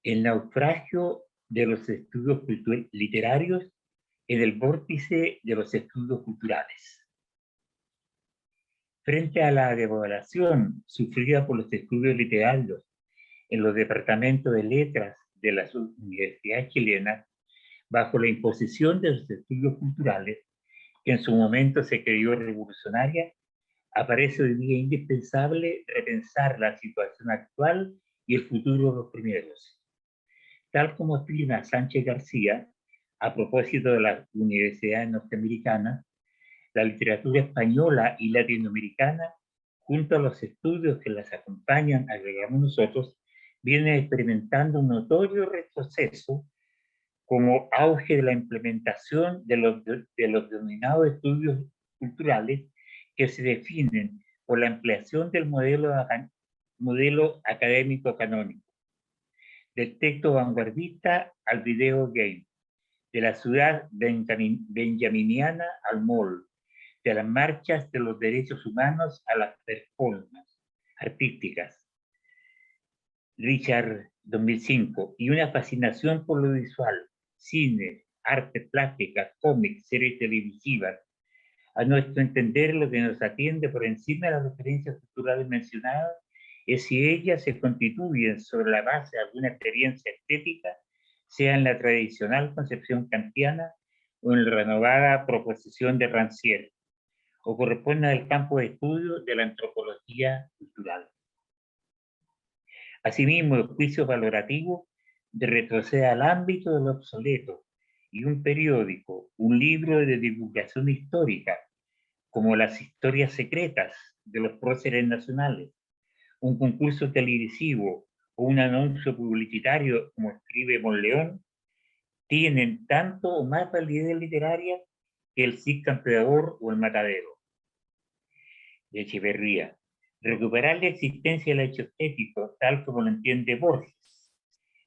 El naufragio de los estudios literarios en el vórtice de los estudios culturales. Frente a la devaluación sufrida por los estudios literarios en los departamentos de letras de las universidades chilenas, bajo la imposición de los estudios culturales, que en su momento se creyó revolucionaria, aparece hoy día indispensable repensar la situación actual y el futuro de los primeros. Tal como afirma Sánchez García, a propósito de las universidades norteamericanas, la literatura española y latinoamericana, junto a los estudios que las acompañan, agregamos nosotros, viene experimentando un notorio retroceso como auge de la implementación de los denominados estudios culturales que se definen por la ampliación del modelo académico canónico, del texto vanguardista al video game, de la ciudad benjaminiana al mall, de las marchas de los derechos humanos a las performances artísticas. Richard, 2005, y una fascinación por lo visual, cine, arte plástica, cómics, series televisivas. A nuestro entender, lo que nos atiende por encima de las referencias culturales mencionadas es si ellas se constituyen sobre la base de alguna experiencia estética, sea en la tradicional concepción kantiana o en la renovada proposición de Rancière, o corresponde al campo de estudio de la antropología cultural. Asimismo, el juicio valorativo retrocede al ámbito de lo obsoleto y un periódico, un libro de divulgación histórica, como las historias secretas de los próceres nacionales, un concurso televisivo o un anuncio publicitario, como escribe Monleón, tienen tanto o más validez literaria que el Cid Campeador o el Matadero. De Echeverría. Recuperar la existencia del hecho estético, tal como lo entiende Borges,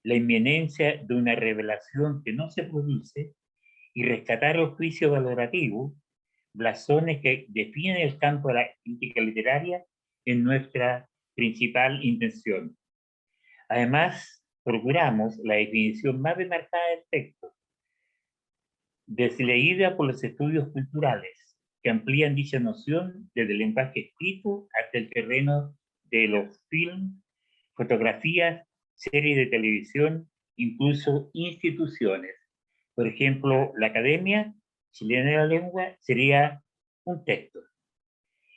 la inminencia de una revelación que no se produce, y rescatar el juicio valorativo, blasones que definen el campo de la crítica literaria, en nuestra principal intención. Además, procuramos la definición más demarcada del texto, desleída por los estudios culturales, que amplían dicha noción desde el lenguaje escrito hasta el terreno de los films, fotografías, series de televisión, incluso instituciones. Por ejemplo, la Academia Chilena de la Lengua sería un texto.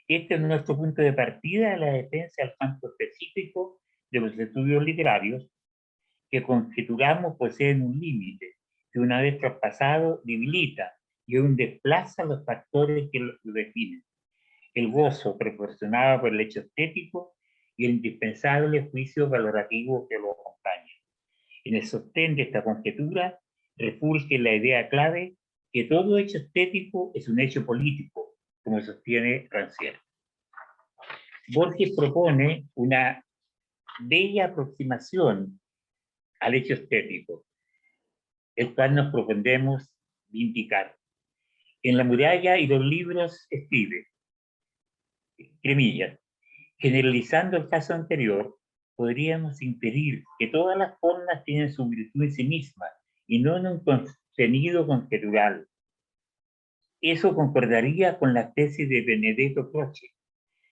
Este es nuestro punto de partida de la defensa del campo específico de los estudios literarios, que conjeturamos poseen un límite, que una vez traspasado debilita y aún desplaza los factores que lo definen. El gozo proporcionado por el hecho estético y el indispensable juicio valorativo que lo acompaña. En el sostén de esta conjetura refulge la idea clave que todo hecho estético es un hecho político, como sostiene Rancière. Borges propone una bella aproximación al hecho estético, el cual nos propondremos vindicar. En La muralla y los libros escribe, Cremillas, generalizando el caso anterior, podríamos inferir que todas las formas tienen su virtud en sí misma y no en un contenido conjetural. Eso concordaría con la tesis de Benedetto Croce.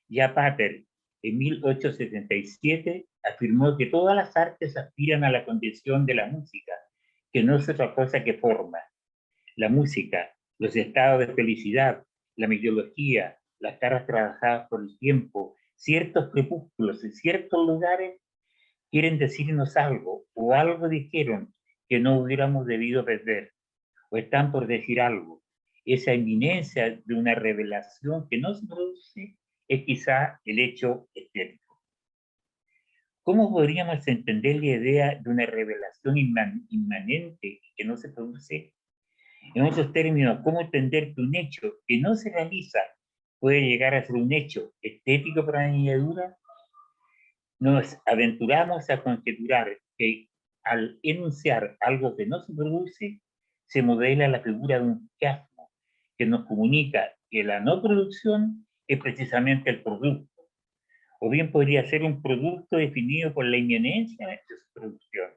Ya Pater, en 1877, afirmó que todas las artes aspiran a la condición de la música, que no es otra cosa que forma. La música, los estados de felicidad, la mitología, las caras trabajadas por el tiempo, ciertos crepúsculos en ciertos lugares quieren decirnos algo, o algo dijeron que no hubiéramos debido perder, o están por decir algo. Esa inminencia de una revelación que no se produce es quizá el hecho estético. ¿Cómo podríamos entender la idea de una revelación inmanente que no se produce? En otros términos, ¿cómo entender que un hecho que no se realiza puede llegar a ser un hecho estético por añadidura? Nos aventuramos a conjeturar que al enunciar algo que no se produce, se modela la figura de un chiasmo que nos comunica que la no producción es precisamente el producto, o bien podría ser un producto definido por la inminencia de su producción.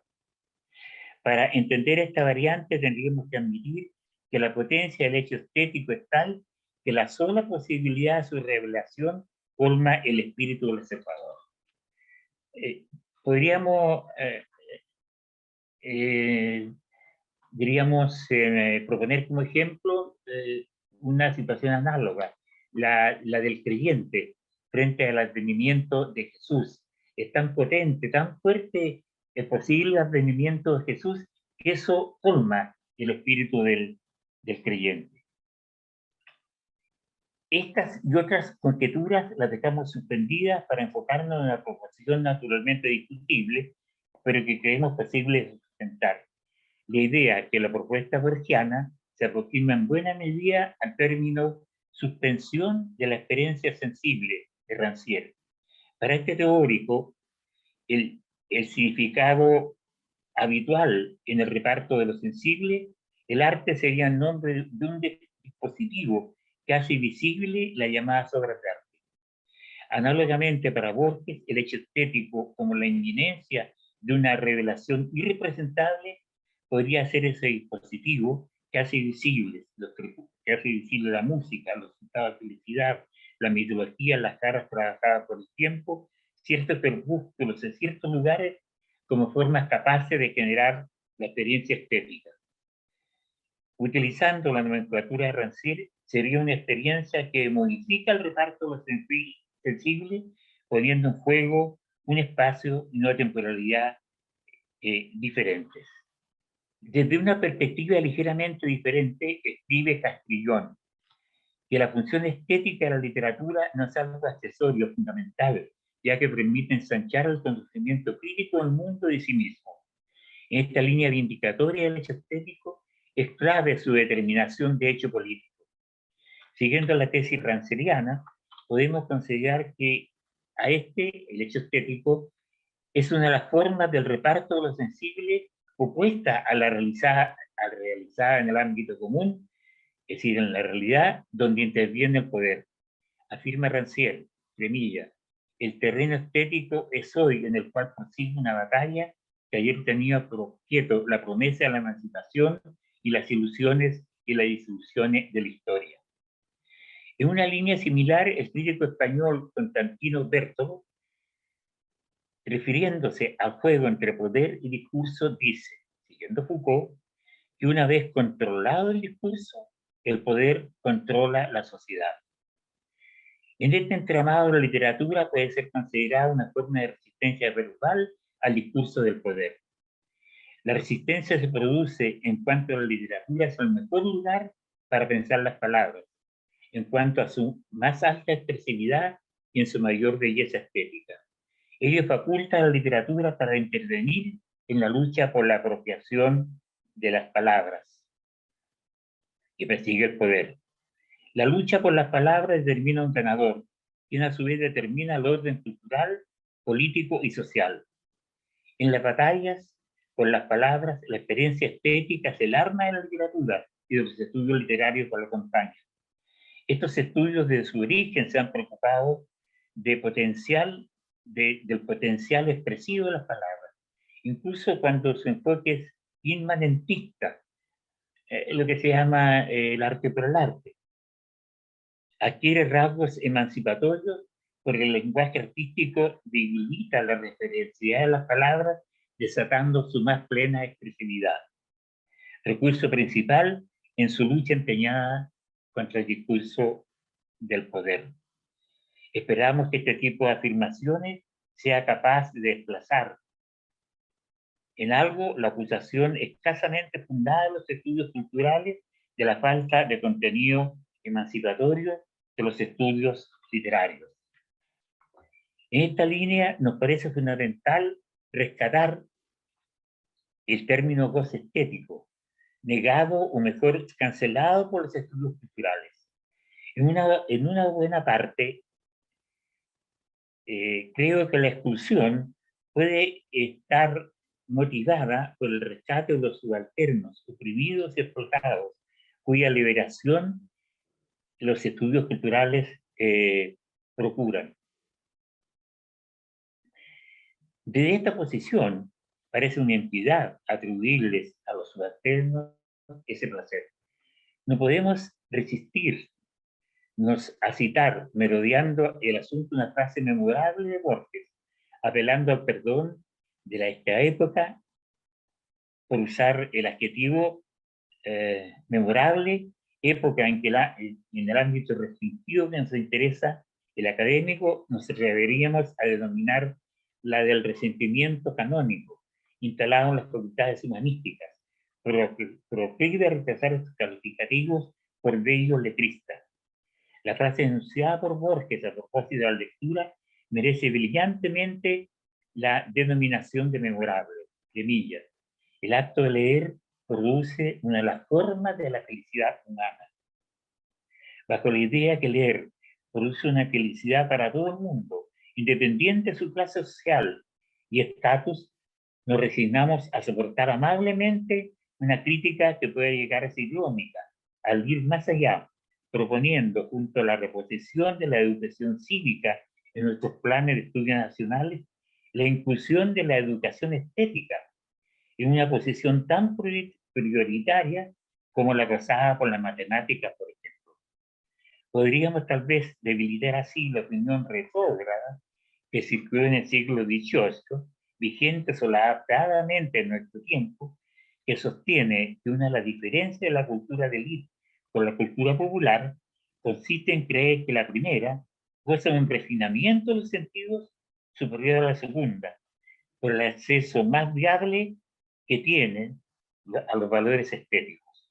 Para entender esta variante tendríamos que admitir que la potencia del hecho estético es tal que la sola posibilidad de su revelación colma el espíritu del observador. Podríamos, diríamos, proponer como ejemplo una situación análoga, la del creyente frente al advenimiento de Jesús. Es tan potente, tan fuerte el posible advenimiento de Jesús, que eso colma el espíritu del creyente. Estas y otras conjeturas las dejamos suspendidas para enfocarnos en una proposición naturalmente discutible, pero que creemos posible sustentar. La idea que la propuesta borgiana se aproxima en buena medida al término suspensión de la experiencia sensible de Rancière. Para este teórico, el significado habitual en el reparto de lo sensible, el arte sería el nombre de un dispositivo que hace visible la llamada obras de arte. Análogamente, para Borges, el hecho estético como la inminencia de una revelación irrepresentable podría ser ese dispositivo que hace visible la música, los estados de felicidad, la mitología, las caras trabajadas por el tiempo, ciertos perpúsculos en ciertos lugares como formas capaces de generar la experiencia estética. Utilizando la nomenclatura de Rancière, sería una experiencia que modifica el reparto de lo sensible, poniendo en juego un espacio y una temporalidad diferentes. Desde una perspectiva ligeramente diferente, escribe Castrillón que la función estética de la literatura no es algo accesorio fundamental, ya que permite ensanchar el conocimiento crítico del mundo y de sí mismo. En esta línea vindicatoria del hecho estético es clave su determinación de hecho político. Siguiendo la tesis ranceriana, podemos considerar que el hecho estético, es una de las formas del reparto de lo sensible opuesta a la realizada en el ámbito común, es decir, en la realidad donde interviene el poder. Afirma Rancière, Cremilla, el terreno estético es hoy en el cual prosigue una batalla que ayer tenía por objeto la promesa de la emancipación y las ilusiones y las disoluciones de la historia. En una línea similar, el crítico español Constantino Bertolo, refiriéndose al juego entre poder y discurso, dice, siguiendo Foucault, que una vez controlado el discurso, el poder controla la sociedad. En este entramado, la literatura puede ser considerada una forma de resistencia verbal al discurso del poder. La resistencia se produce en cuanto la literatura es el mejor lugar para pensar las palabras, en cuanto a su más alta expresividad y en su mayor belleza estética. Ello faculta a la literatura para intervenir en la lucha por la apropiación de las palabras que persigue el poder. La lucha por las palabras determina un ganador, quien a su vez determina el orden cultural, político y social. En las batallas por las palabras, la experiencia estética es el arma de la literatura y de los estudios literarios que la acompañan. Estos estudios desde su origen se han preocupado del potencial expresivo de las palabras, incluso cuando su enfoque es inmanentista, lo que se llama el arte por el arte. Adquiere rasgos emancipatorios porque el lenguaje artístico debilita la referencialidad de las palabras, desatando su más plena expresividad. Recurso principal en su lucha empeñada contra el discurso del poder. Esperamos que este tipo de afirmaciones sea capaz de desplazar en algo la acusación escasamente fundada de los estudios culturales de la falta de contenido emancipatorio de los estudios literarios. En esta línea nos parece fundamental rescatar el término goce estético, negado o mejor cancelado por los estudios culturales. En una buena parte, creo que la expulsión puede estar motivada por el rescate de los subalternos, oprimidos y explotados, cuya liberación los estudios culturales procuran. Desde esta posición, Parece una entidad atribuirles a los subalternos ese placer. No podemos resistirnos a citar, merodeando el asunto, una frase memorable de Borges, apelando al perdón de esta época por usar el adjetivo memorable, época en que en el ámbito restringido que nos interesa el académico, nos atreveríamos a denominar la del resentimiento canónico, instalado en las facultades humanísticas, proclive a rechazar estos calificativos por bellos letristas. La frase enunciada por Borges a propósito de la lectura merece brillantemente la denominación de memorable, de Millas. El acto de leer produce una de las formas de la felicidad humana. Bajo la idea que leer produce una felicidad para todo el mundo, independiente de su clase social y estatus, nos resignamos a soportar amablemente una crítica que puede llegar a ser irónica, al ir más allá, proponiendo, junto a la reposición de la educación cívica en nuestros planes de estudios nacionales, la inclusión de la educación estética en una posición tan prioritaria como la gozada por las matemáticas, por ejemplo. Podríamos tal vez debilitar así la opinión retrógrada que circuló en el siglo XVIII, vigente solapadamente en nuestro tiempo, que sostiene que una de las diferencias de la cultura de élite con la cultura popular consiste en creer que la primera goza de un refinamiento de los sentidos superior a la segunda, por el acceso más viable que tienen a los valores estéticos.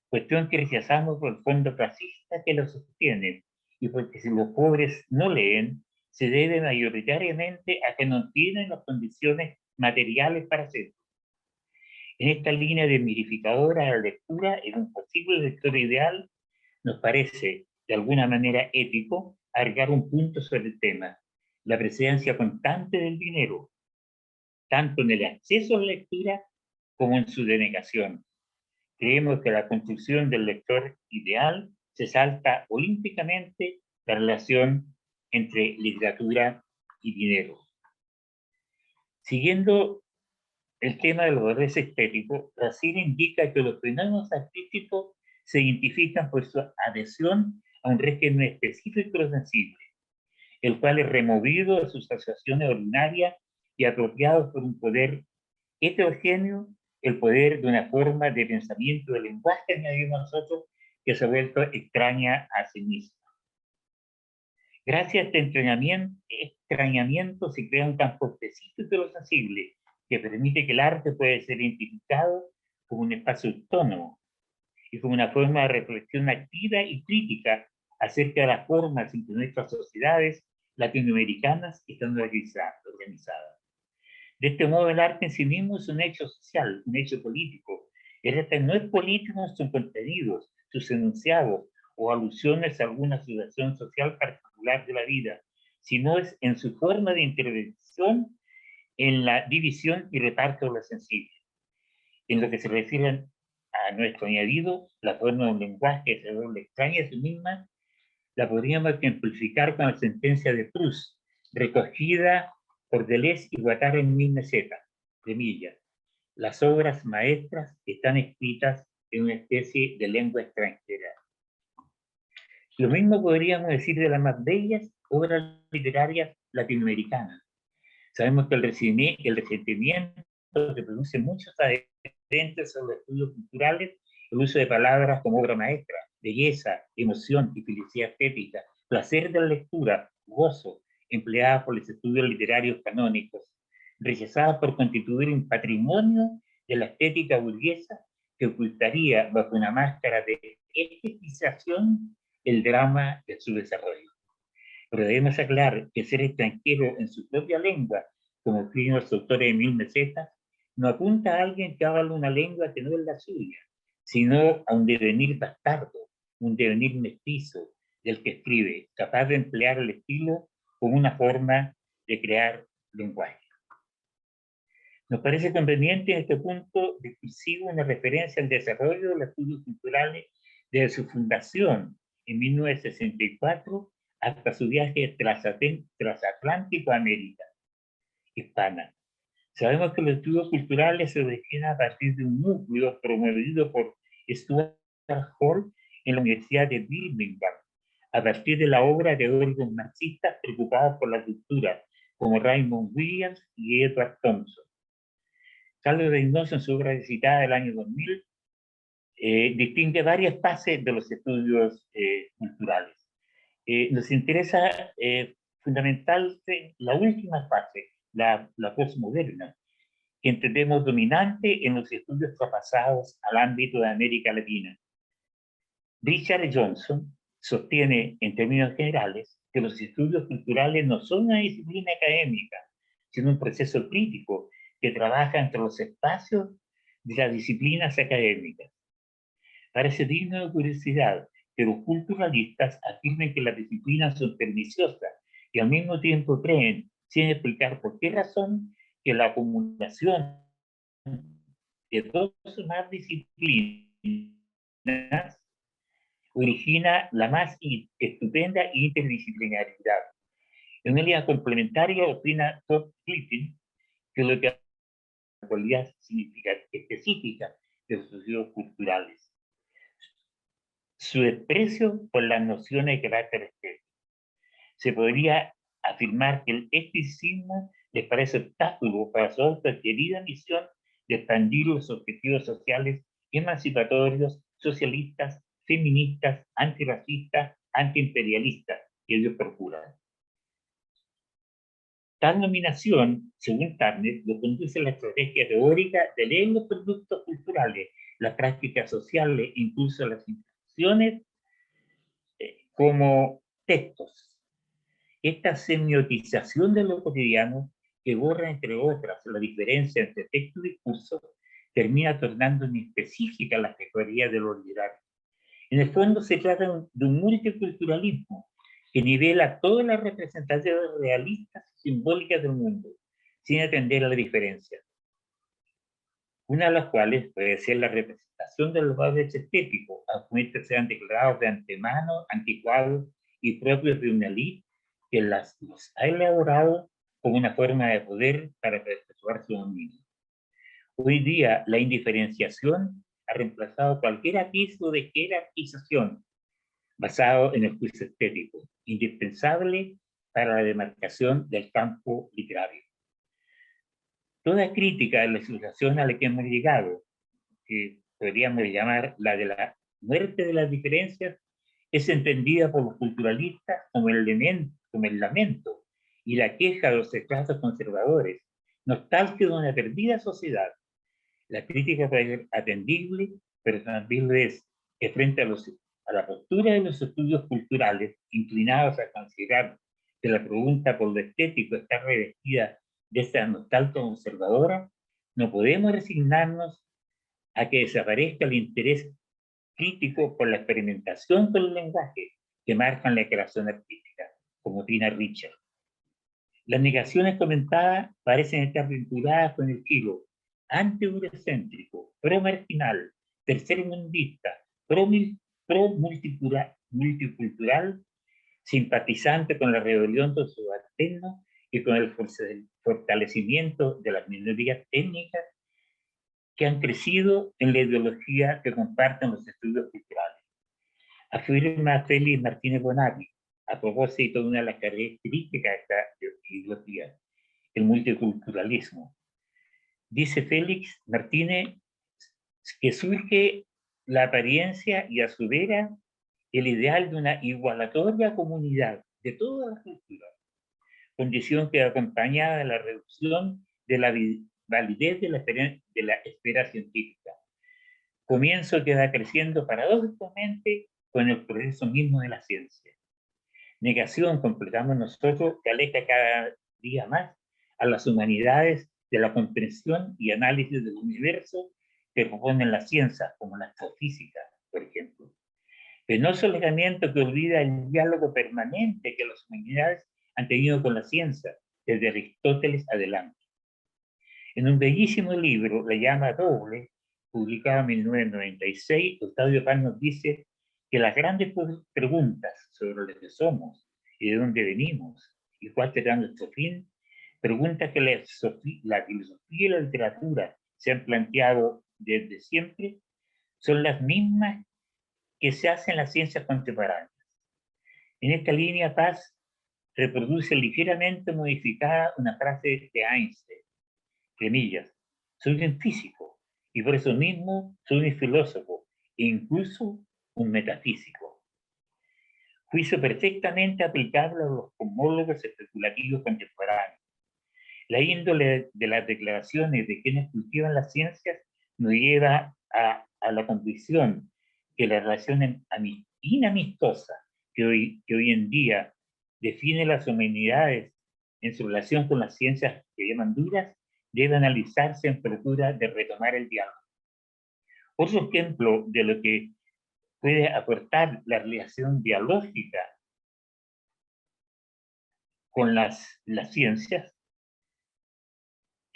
Cuestión que rechazamos por el fondo clasista que lo sostiene, y porque si los pobres no leen, se debe mayoritariamente a que no tienen las condiciones materiales para hacerlo. En esta línea desmitificadora de la lectura, en un posible lector ideal, nos parece de alguna manera ético agregar un punto sobre el tema: la presencia constante del dinero, tanto en el acceso a la lectura como en su denegación. Creemos que la construcción del lector ideal se salta olímpicamente la relación entre literatura y dinero. Siguiendo el tema de los valores estéticos, Racine indica que los fenómenos artísticos se identifican por su adhesión a un régimen específico y sensible, el cual es removido de sus asociaciones ordinarias y apropiado por un poder heterogéneo, el poder de una forma de pensamiento del lenguaje, añadimos nosotros, que se ha vuelto extraña a sí misma. Gracias a este extrañamiento se crea un campo específico de lo sensible, que permite que el arte pueda ser identificado como un espacio autónomo y como una forma de reflexión activa y crítica acerca de las formas en que nuestras sociedades latinoamericanas están organizadas. De este modo, el arte en sí mismo es un hecho social, un hecho político. El arte no es político en sus contenidos, sus enunciados o alusiones a alguna situación social particular de la vida, sino es en su forma de intervención en la división y reparto de lo sensible. En lo que se refiere a nuestro añadido, la forma de un lenguaje que se vuelve extraña a sí misma, la podríamos ejemplificar con la sentencia de Proust, recogida por Deleuze y Guattari en 1000 de Millas. Las obras maestras están escritas en una especie de lengua extranjera. Lo mismo podríamos decir de las más bellas obras literarias latinoamericanas. Sabemos que el resentimiento que produce muchos adherentes sobre los estudios culturales, el uso de palabras como obra maestra, belleza, emoción y felicidad estética, placer de la lectura, gozo, empleadas por los estudios literarios canónicos, rechazadas por constituir un patrimonio de la estética burguesa que ocultaría bajo una máscara de estetización el drama de su desarrollo. Pero debemos aclarar que ser extranjero en su propia lengua, como escriben los autores de 1000 no apunta a alguien que habla una lengua que no es la suya, sino a un devenir bastardo, un devenir mestizo del que escribe, capaz de emplear el estilo como una forma de crear lenguaje. Nos parece conveniente en este punto discursivo una referencia al desarrollo de los estudios culturales desde su fundación en 1964 hasta su viaje transatlántico a América hispana. Sabemos que los estudios culturales se originan a partir de un núcleo promovido por Stuart Hall en la Universidad de Birmingham, a partir de la obra de teóricos marxistas preocupados por la cultura, como Raymond Williams y Edward Thompson. Carlos Reynoso, en su obra citada del año 2000, distingue varias fases de los estudios culturales. Nos interesa fundamentalmente la última fase, la postmoderna, que entendemos dominante en los estudios traspasados al ámbito de América Latina. Richard Johnson sostiene, en términos generales, que los estudios culturales no son una disciplina académica, sino un proceso crítico que trabaja entre los espacios de las disciplinas académicas. Parece digno de curiosidad que los culturalistas afirmen que las disciplinas son perniciosas y al mismo tiempo creen, sin explicar por qué razón, que la acumulación de dos o más disciplinas origina la más estupenda interdisciplinaridad. En una línea complementaria opina Todd Clifton que lo que la cualidad específica de los estudios culturales, su desprecio por las nociones de carácter estético. Se podría afirmar que el esteticismo les parece obstáculo para su autoadquirida misión de expandir los objetivos sociales emancipatorios, socialistas, feministas, antirracistas, antiimperialistas que ellos procuran. Tal nominación, según Turner, lo conduce a la estrategia teórica de leer los productos culturales, las prácticas sociales, incluso las instituciones, como textos. Esta semiotización de lo cotidiano, que borra, entre otras, la diferencia entre texto y discurso, termina tornando inespecífica la categoría de lo literario. En el fondo se trata de un multiculturalismo que nivela todas las representaciones realistas y simbólicas del mundo, sin atender a la diferencia. Una de las cuales puede ser la representación de los valores estéticos, aunque estos sean declarados de antemano, anticuados y propios de una élite que los ha elaborado como una forma de poder para perpetuar su dominio. Hoy día, la indiferenciación ha reemplazado cualquier atisbo de jerarquización basado en el juicio estético, indispensable para la demarcación del campo literario. Toda crítica de la situación a la que hemos llegado, que podríamos llamar la de la muerte de las diferencias, es entendida por los culturalistas como el lamento y la queja de los estratos conservadores, nostalgia de una perdida sociedad. La crítica puede ser atendible, pero también lo es que frente a la postura de los estudios culturales, inclinados a considerar que la pregunta por lo estético está revestida de esa nostalgia conservadora, no podemos resignarnos a que desaparezca el interés crítico por la experimentación con el lenguaje que marcan la creación artística, como opina Richard. Las negaciones comentadas parecen estar vinculadas con el giro anti-eurocéntrico, pro-marginal, tercermundista, pro-multicultural, simpatizante con la rebelión de los subalternos y con el fortalecimiento de las minorías étnicas que han crecido en la ideología que comparten los estudios culturales. Afirma Félix Martínez Bonatti, a propósito de una de las características de esta ideología, el multiculturalismo. Dice Félix Martínez que surge la apariencia y a su vera el ideal de una igualatoria comunidad de todas las culturas, condición que acompañada de la reducción de la validez de la esfera científica. Comienzo que va creciendo paradójicamente con el progreso mismo de la ciencia. Negación, completamos nosotros, que aleja cada día más a las humanidades de la comprensión y análisis del universo que proponen las ciencias, como la astrofísica, por ejemplo. Penoso alejamiento que olvida el diálogo permanente que las humanidades han tenido con la ciencia, desde Aristóteles adelante. En un bellísimo libro, La llama doble, publicado en 1996, Octavio Paz nos dice que las grandes preguntas sobre lo que somos y de dónde venimos y cuál será nuestro fin Preguntas que la filosofía y la literatura se han planteado desde siempre son las mismas que se hacen en las ciencias contemporáneas. En esta línea, Paz reproduce ligeramente modificada una frase de Einstein, comillas, soy un físico y por eso mismo soy un filósofo e incluso un metafísico. Juicio perfectamente aplicable a los cosmólogos especulativos contemporáneos. La índole de las declaraciones de quienes cultivan las ciencias nos lleva a la convicción que la relación inamistosa que hoy en día define las humanidades en su relación con las ciencias que llaman duras, debe analizarse en procura de retomar el diálogo. Otro ejemplo de lo que puede aportar la relación dialógica con las ciencias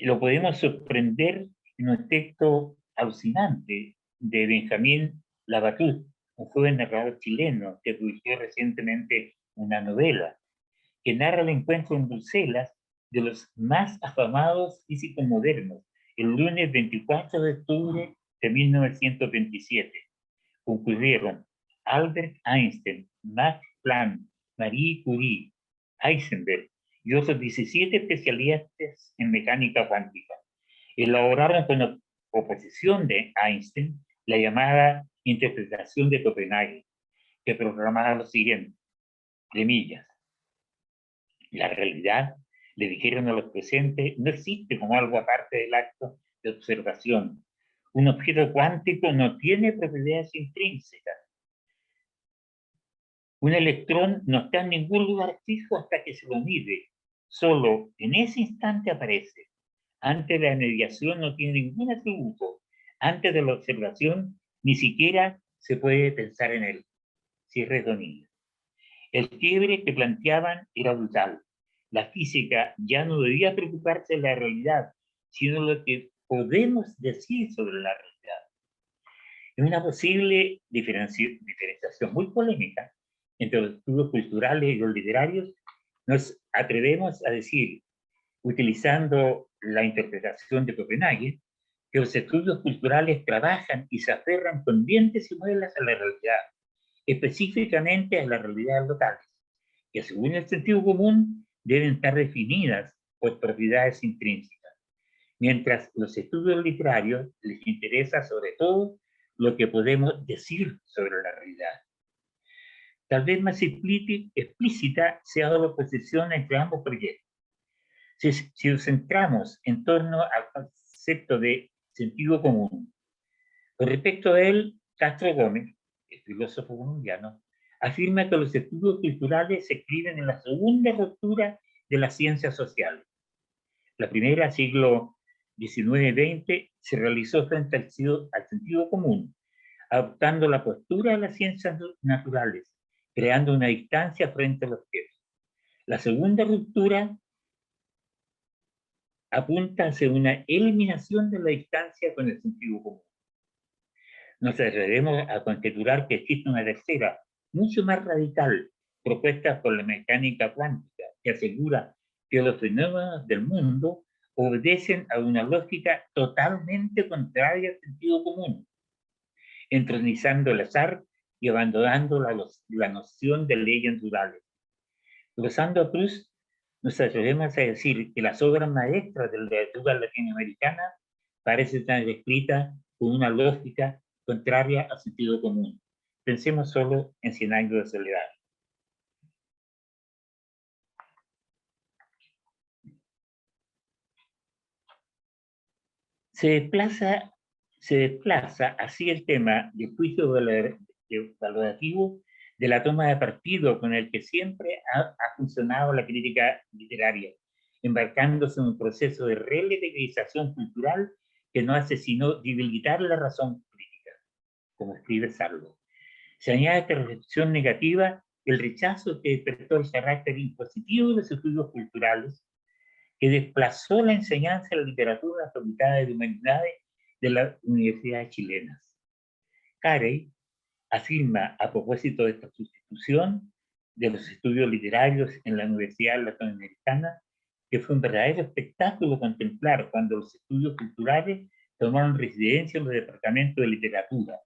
lo podemos sorprender en un texto alucinante de Benjamín Labatut, un joven narrador chileno que publicó recientemente una novela que narra el encuentro en Bruselas de los más afamados físicos modernos el lunes 24 de octubre de 1927. Concluyeron Albert Einstein, Max Planck, Marie Curie, Heisenberg y otros 17 especialistas en mecánica cuántica. Elaboraron con oposición de Einstein la llamada interpretación de Copenhague, que proclamaba lo siguiente, comillas, la realidad, le dijeron a los presentes, no existe como algo aparte del acto de observación. Un objeto cuántico no tiene propiedades intrínsecas. Un electrón no está en ningún lugar fijo hasta que se lo mide. Solo en ese instante aparece. Antes de la mediación no tiene ningún atributo. Antes de la observación ni siquiera se puede pensar en él. Cierre comillas. El quiebre que planteaban era brutal. La física ya no debía preocuparse de la realidad, sino lo que podemos decir sobre la realidad. En una posible diferenciación muy polémica entre los estudios culturales y los literarios, nos atrevemos a decir, utilizando la interpretación de Copenhague, que los estudios culturales trabajan y se aferran con dientes y muelas a la realidad, específicamente a las realidades locales, que según el sentido común deben estar definidas por propiedades intrínsecas, mientras los estudios literarios les interesa sobre todo lo que podemos decir sobre la realidad. Tal vez más explícita sea la oposición entre ambos proyectos. Si nos centramos en torno al concepto de sentido común, con respecto a él, Castro Gómez, el filósofo colombiano, afirma que los estudios culturales se escriben en la segunda ruptura de las ciencias sociales. La primera, siglo XIX-XX, se realizó frente al sentido común, adoptando la postura de las ciencias naturales, creando una distancia frente a los objetos. La segunda ruptura apunta hacia una eliminación de la distancia con el sentido común. Nos atrevemos a conjeturar que existe una tercera, mucho más radical, propuesta por la mecánica cuántica, que asegura que los fenómenos del mundo obedecen a una lógica totalmente contraria al sentido común, entronizando el azar y abandonando la noción de leyes naturales. Usando a Proust, nos atrevemos a decir que las obras maestras de la literatura latinoamericana parecen estar escritas con una lógica contraria al sentido común. Pensemos solo en 100 años de soledad. Se desplaza así el tema del juicio valorativo de la toma de partido con el que siempre ha funcionado la crítica literaria, embarcándose en un proceso de relativización cultural que no hace sino debilitar la razón crítica, como escribe Sarlo. Se añade a esta reflexión negativa el rechazo que despertó el carácter impositivo de los estudios culturales, que desplazó la enseñanza de la literatura en las facultades de humanidades de las universidades chilenas. Carey afirma a propósito de esta sustitución de los estudios literarios en la Universidad Latinoamericana que fue un verdadero espectáculo contemplar cuando los estudios culturales tomaron residencia en los departamentos de literatura.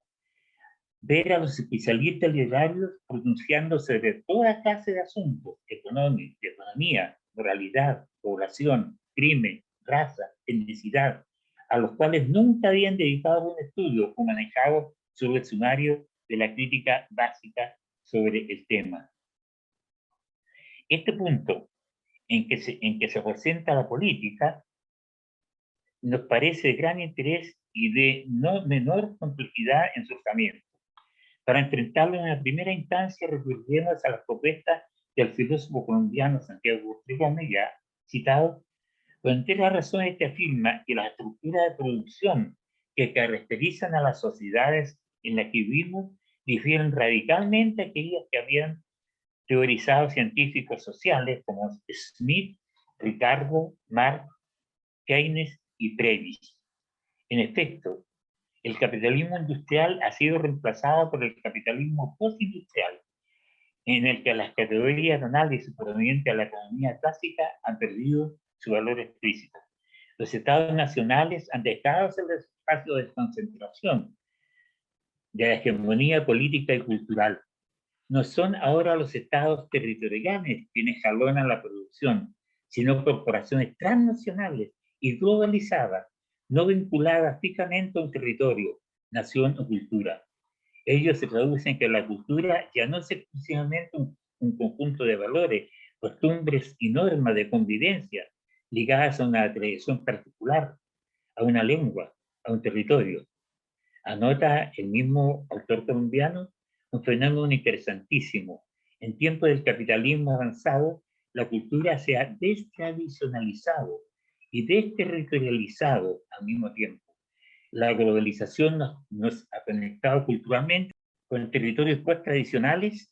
Ver a los especialistas literarios pronunciándose de toda clase de asuntos, economía, moralidad, población, crimen, raza, etnicidad, a los cuales nunca habían dedicado un estudio o manejado sobre el sumario de la crítica básica sobre el tema. Este punto en que se presenta la política nos parece de gran interés y de no menor complejidad en su tratamiento. Para enfrentarlo en la primera instancia recurrimos a las propuestas del filósofo colombiano Santiago Gómez, ya citado, con enteras razones que afirma que las estructuras de producción que caracterizan a las sociedades en las que vivimos difieren radicalmente de aquellas que habían teorizado científicos sociales como Smith, Ricardo, Marx, Keynes y Previs. En efecto, el capitalismo industrial ha sido reemplazado por el capitalismo postindustrial, en el que las categorías de análisis provenientes de la economía clásica han perdido su valor explícito. Los estados nacionales han dejado el espacio de concentración de la hegemonía política y cultural. No son ahora los estados territoriales quienes jalonan la producción, sino corporaciones transnacionales y globalizadas, no vinculadas fijamente a un territorio, nación o cultura. Ellos se traducen que la cultura ya no es exclusivamente un conjunto de valores, costumbres y normas de convivencia ligadas a una tradición particular, a una lengua, a un territorio. Anota el mismo autor colombiano un fenómeno interesantísimo. En tiempos del capitalismo avanzado, la cultura se ha destradicionalizado y desterritorializado al mismo tiempo. La globalización nos ha conectado culturalmente con territorios post-tradicionales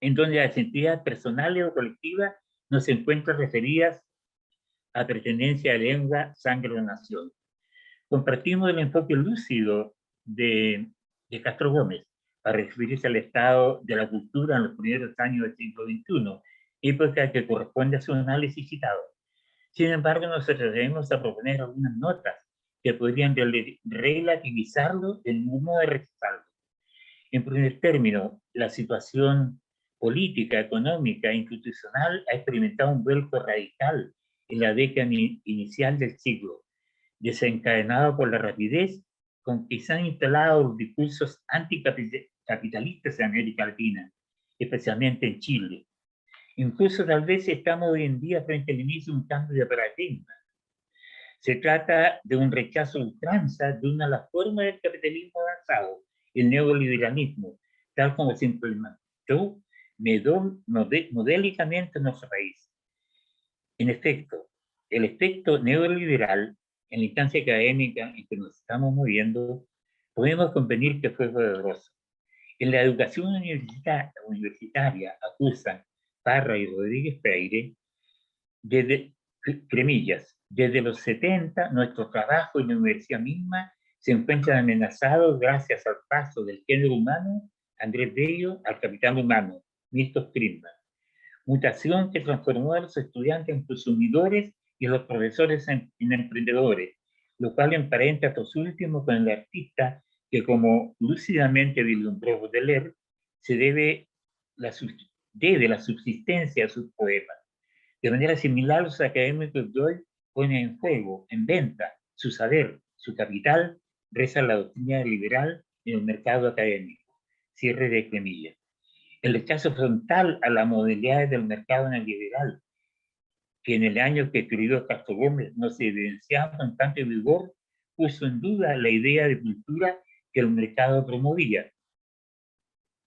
en donde las entidades personales o colectivas no se encuentran referidas a pertenencia a lengua, sangre o nación. Compartimos el enfoque lúcido de Castro Gómez para referirse al estado de la cultura en los primeros años del siglo XXI, época que corresponde a su análisis citado. Sin embargo, nos atrevemos a proponer algunas notas que podrían relativizarlo en un modo de rechazarlo. En primer término, la situación política, económica e institucional ha experimentado un vuelco radical en la década inicial del siglo, desencadenado por la rapidez con que se han instalado los discursos anticapitalistas en América Latina, especialmente en Chile. Incluso tal vez estamos hoy en día frente al inicio de un cambio de paradigma. Se trata de un rechazo a ultranza de una de las formas del capitalismo avanzado, el neoliberalismo, tal como se implementó modélicamente en nuestro país. En efecto, el efecto neoliberal en la instancia académica en que nos estamos moviendo, podemos convenir que fue poderoso. En la educación universitaria, acusan Parra y Rodríguez Freire, desde desde los 70, nuestro trabajo en la universidad misma se encuentran amenazados gracias al paso del género humano, Andrés Bello, al capital humano, Milton Friedman. Mutación que transformó a los estudiantes en consumidores y a los profesores en emprendedores, lo cual emparenta a estos últimos con el artista que, como lúcidamente vislumbró Baudelaire, se debe la subsistencia a sus poemas. De manera similar, los académicos de hoy ponen en juego, en venta, su saber, su capital, reza la doctrina liberal en el mercado académico. Cierre de comillas. El rechazo frontal a las modalidades del mercado neoliberal, que en el año que escribió Castro Gómez no se evidenciaba con tanto vigor, puso en duda la idea de cultura que el mercado promovía.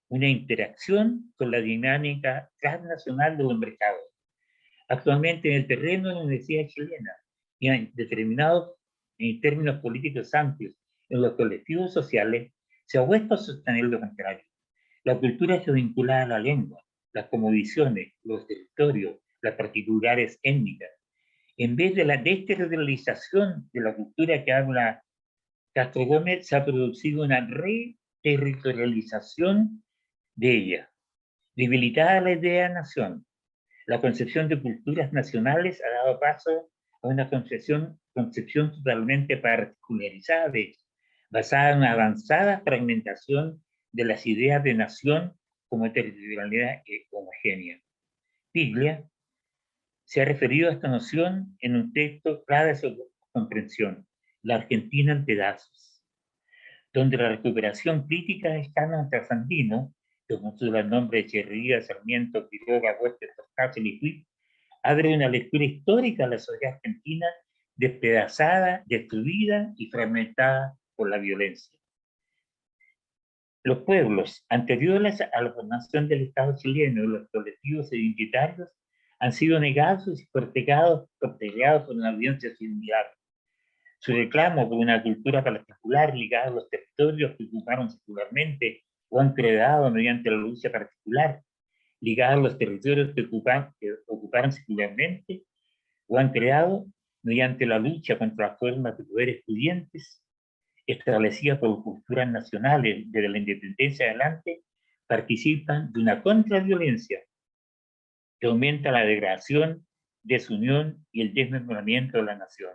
Una interacción con la dinámica transnacional de los mercados. Actualmente en el terreno de la universidad chilena y en determinados en términos políticos amplios en los colectivos sociales, se ha puesto a sostener lo contrario. La cultura se vincula a la lengua, las cosmovisiones, los territorios, las particulares étnicas. En vez de la desterritorialización de la cultura que habla Castro Gómez, se ha producido una reterritorialización de ella, debilitada la idea de nación, La concepción de culturas nacionales ha dado paso a una concepción totalmente particularizada, basada en una avanzada fragmentación de las ideas de nación como territorialidad homogénea. Piglia se ha referido a esta noción en un texto clave de su comprensión, La Argentina en pedazos, donde la recuperación crítica del canon trasandino, que considera el nombre de Echeverría, Sarmiento, Quiroga, Huerta, Toscácel y Puig, abre una lectura histórica a la sociedad argentina despedazada, destruida y fragmentada por la violencia. Los pueblos anteriores a la formación del Estado chileno y los colectivos identitarios han sido negados y protegidos por una audiencia similar. Su reclamo por una cultura particular ligada a los territorios que ocuparon secularmente o han creado mediante la lucha particular, ligada a los territorios que ocuparon secularmente o han creado mediante la lucha contra las formas de poderes pudientes establecidas por culturas nacionales desde la independencia adelante, participan de una contraviolencia que aumenta la degradación, desunión y el desmembramiento de la nación.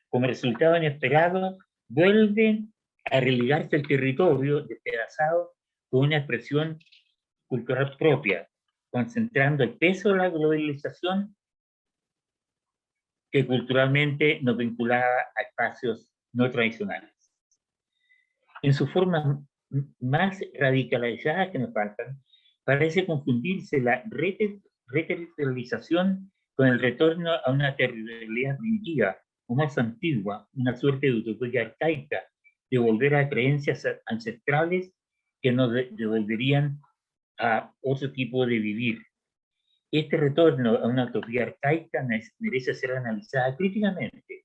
Como resultado inesperado, vuelven a relegarse el territorio despedazado con una expresión cultural propia, concentrando el peso de la globalización que culturalmente nos vinculaba a espacios no tradicionales. En su forma más radicalizada que nos faltan, parece confundirse la reterritorialización con el retorno a una territorialidad primitiva o más antigua, una suerte de utopía arcaica, de volver a creencias ancestrales que nos devolverían a otro tipo de vivir. Este retorno a una utopía arcaica merece ser analizada críticamente,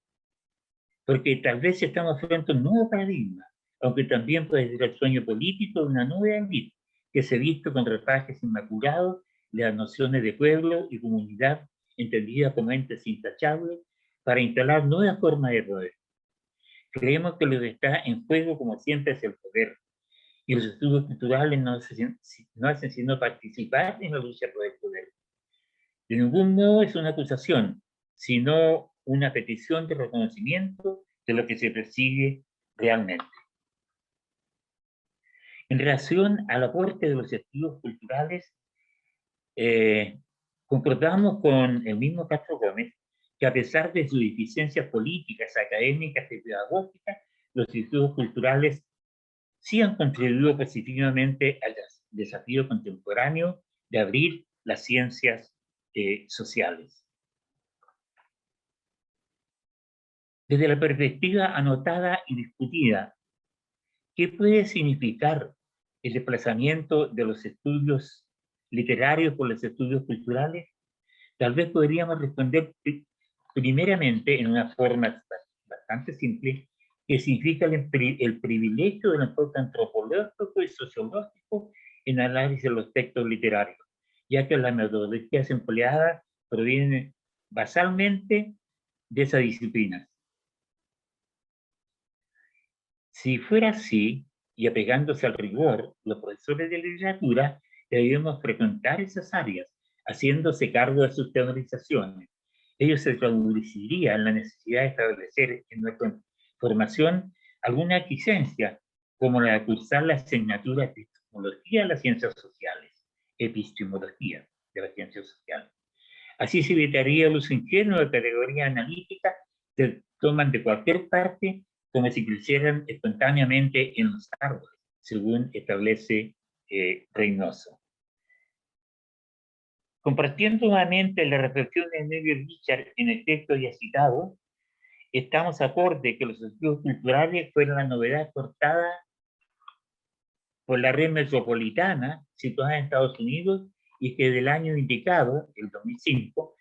porque tal vez estamos frente a un nuevo paradigma, aunque también puede ser el sueño político de una nueva élite que se ha visto con ropajes inmaculados de las nociones de pueblo y comunidad entendidas como entes intachables para instalar nuevas formas de poder. Creemos que lo que está en juego, como siempre, es el poder, y los estudios culturales no hacen sino participar en la lucha por el poder. De ningún modo es una acusación, sino una petición de reconocimiento de lo que se persigue realmente. En relación al aporte de los estudios culturales, concordamos con el mismo Castro Gómez que a pesar de sus deficiencias políticas, académicas y pedagógicas, los estudios culturales sí han contribuido positivamente al desafío contemporáneo de abrir las ciencias sociales. Desde la perspectiva anotada y discutida, ¿qué puede significar el desplazamiento de los estudios literarios por los estudios culturales? Tal vez podríamos responder primeramente en una forma bastante simple, que significa el privilegio del enfoque antropológico y sociológico en análisis de los textos literarios, ya que las metodologías empleadas provienen basalmente de esa disciplina. Si fuera así, y apegándose al rigor, los profesores de literatura debemos frecuentar esas áreas, haciéndose cargo de sus teorizaciones. Ello se traduciría en la necesidad de establecer en nuestra formación alguna exigencia, como la de cursar la asignatura de epistemología de las ciencias sociales, epistemología de las ciencias sociales. Así se evitaría el uso ingenuo de categorías analíticas que toman de cualquier parte como si crecieran espontáneamente en los árboles, según establece Reynoso. Compartiendo nuevamente la reflexión de Neville Richard en el texto ya citado, estamos acorde que los estudios culturales fueron la novedad aportada por la red metropolitana situada en Estados Unidos y que del año indicado, el 2005,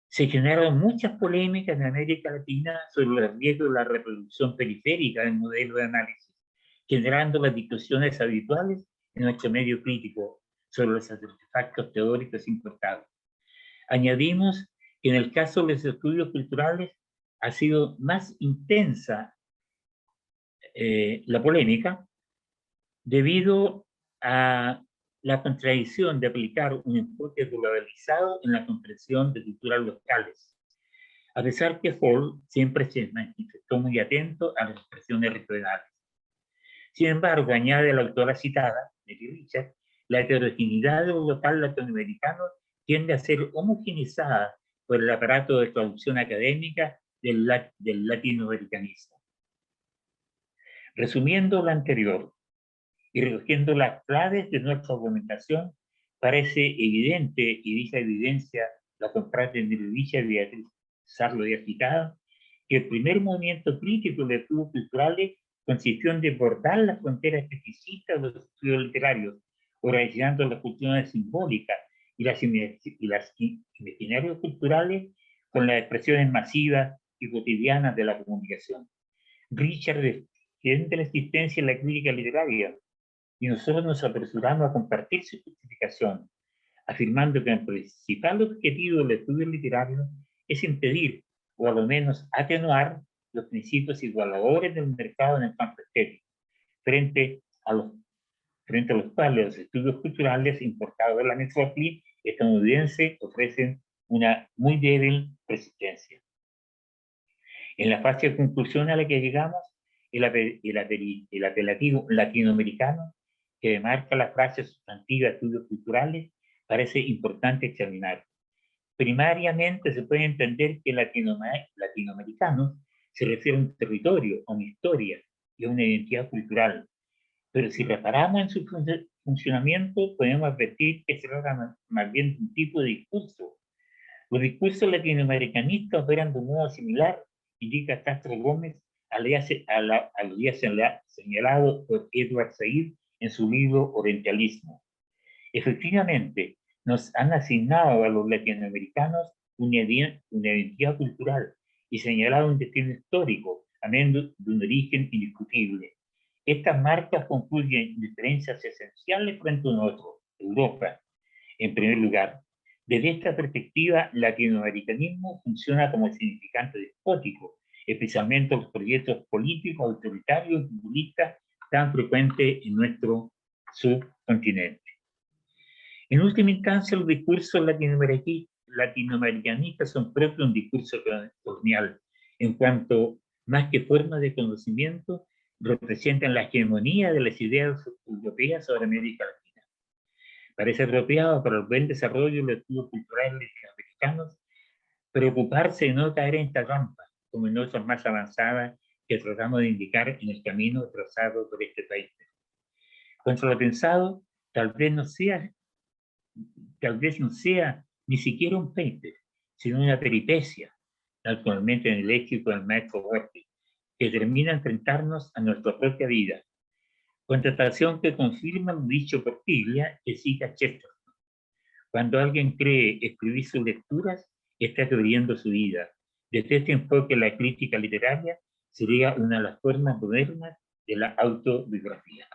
se generaron muchas polémicas en América Latina sobre el riesgo de la reproducción periférica del modelo de análisis, generando las discusiones habituales en nuestro medio crítico sobre los artefactos teóricos importados. Añadimos que en el caso de los estudios culturales ha sido más intensa la polémica debido a la contradicción de aplicar un enfoque globalizado en la comprensión de culturas locales, a pesar que Hall siempre se manifestó muy atento a las expresiones regionales. Sin embargo, añade la autora citada, Mary Richards, la heterogeneidad del local latinoamericano tiende a ser homogenizada por el aparato de traducción académica del latinoamericanismo. Resumiendo lo anterior y recogiendo las claves de nuestra argumentación, parece evidente, y dicha evidencia la comparte en Nerudicia Beatriz Sarlo de Agitado, que el primer movimiento crítico de estudios culturales consistió en desbordar las fronteras especificistas de los estudios literarios, organizando las cuestiones simbólicas y las imaginarios culturales con las expresiones masivas y cotidianas de la comunicación. Richard defiende la existencia de la crítica literaria, y nosotros nos apresuramos a compartir su justificación, afirmando que el principal objetivo del estudio literario es impedir, o a lo menos atenuar, los principios igualadores del mercado en el campo estético, frente a los cuales los estudios culturales importados de la metrópoli estadounidense ofrecen una muy débil resistencia. En la fase de conclusión a la que llegamos, el apelativo latinoamericano, que demarca la frase sustantiva de estudios culturales, parece importante examinar. Primariamente se puede entender que latinoamericano se refiere a un territorio, a una historia y a una identidad cultural. Pero si reparamos en su funcionamiento, podemos advertir que se trata más bien de un tipo de discurso. Los discursos latinoamericanistas operan de un modo similar, indica Castro Gómez, a lo ya señalado por Edward Said en su libro Orientalismo. Efectivamente, nos han asignado a los latinoamericanos una identidad cultural y señalado un destino histórico, amén de un origen indiscutible. Estas marcas concluyen diferencias esenciales frente a nosotros, Europa. En primer lugar, desde esta perspectiva, el latinoamericanismo funciona como significante despótico, especialmente los proyectos políticos, autoritarios y populistas tan frecuentes en nuestro subcontinente. En última instancia, los discursos latinoamericanistas son propios de un discurso colonial, en cuanto, más que forma de conocimiento, representan la hegemonía de las ideas europeas sobre América Latina. Parece apropiado para el buen desarrollo de los estudios culturales latinoamericanos preocuparse de no caer en esta trampa, como en otras más avanzadas que tratamos de indicar en el camino trazado por este país. Contra lo pensado, tal vez no sea ni siquiera un paper, sino una peripecia, actualmente en el léxico del maestro Huerta, que termina enfrentarnos a nuestra propia vida. Contratación que confirma un dicho por Piglia que cita Chesterton. Cuando alguien cree escribir sus lecturas, está escribiendo su vida. Desde este enfoque, la crítica literaria sería una de las formas modernas de la autobiografía.